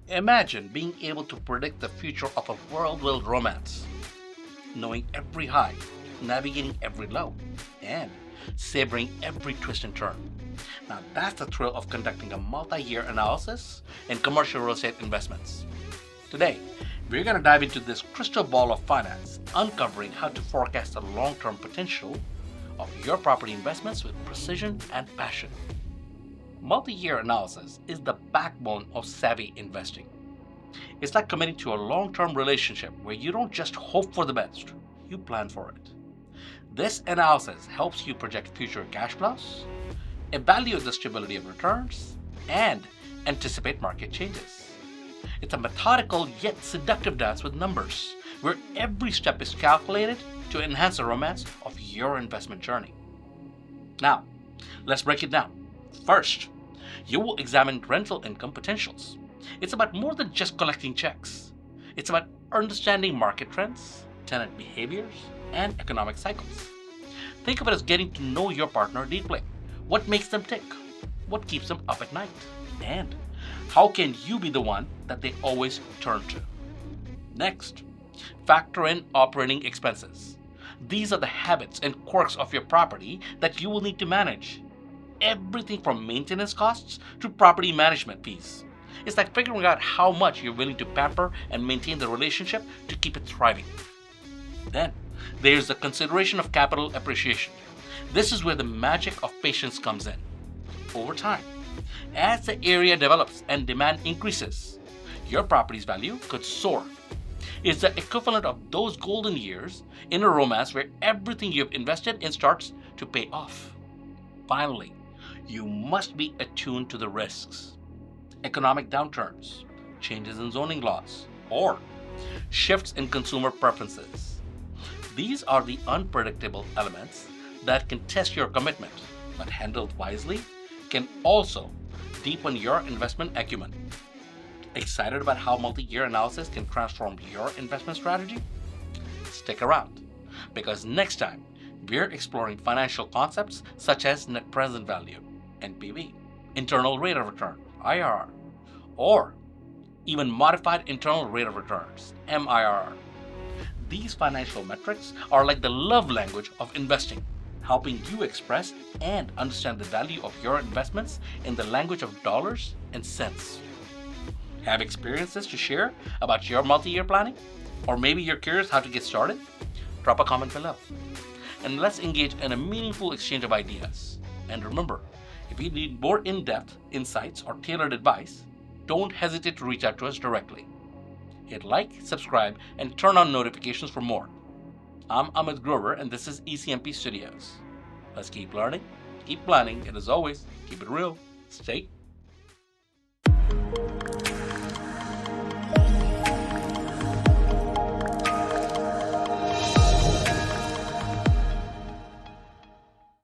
Imagine being able to predict the future of a whirlwind romance, knowing every high, navigating every low, and savoring every twist and turn. Now that's the thrill of conducting a multi-year analysis in commercial real estate investments. Today, we're going to dive into this crystal ball of finance, uncovering how to forecast the long-term potential of your property investments with precision and passion. Multi-year analysis is the backbone of savvy investing. It's like committing to a long-term relationship where you don't just hope for the best, you plan for it. This analysis helps you project future cash flows, evaluate the stability of returns, and anticipate market changes. It's a methodical yet seductive dance with numbers, where every step is calculated to enhance the romance of your investment journey. Now, let's break it down. First, you will examine rental income potentials. It's about more than just collecting checks. It's about understanding market trends, tenant behaviors, and economic cycles. Think of it as getting to know your partner deeply. What makes them tick? What keeps them up at night? And how can you be the one that they always turn to? Next, factor in operating expenses. These are the habits and quirks of your property that you will need to manage. Everything from maintenance costs to property management fees. It's like figuring out how much you're willing to pamper and maintain the relationship to keep it thriving. Then, there's the consideration of capital appreciation. This is where the magic of patience comes in. Over time, as the area develops and demand increases, your property's value could soar. It's the equivalent of those golden years in a romance where everything you've invested in starts to pay off. Finally, you must be attuned to the risks. Economic downturns, changes in zoning laws, or shifts in consumer preferences. These are the unpredictable elements that can test your commitment, but handled wisely can also deepen your investment acumen. Excited about how multi-year analysis can transform your investment strategy? Stick around, because next time we're exploring financial concepts such as net present value, NPV, internal rate of return, IRR, or even modified internal rate of returns, MIRR. These financial metrics are like the love language of investing, helping you express and understand the value of your investments in the language of dollars and cents. Have experiences to share about your multi-year planning? Or maybe you're curious how to get started? Drop a comment below. And let's engage in a meaningful exchange of ideas. And remember, if you need more in-depth insights or tailored advice, don't hesitate to reach out to us directly. Hit like, subscribe, and turn on notifications for more. I'm Amit Grover, and this is ECMP Studios. Let's keep learning, keep planning, and as always, keep it real, stay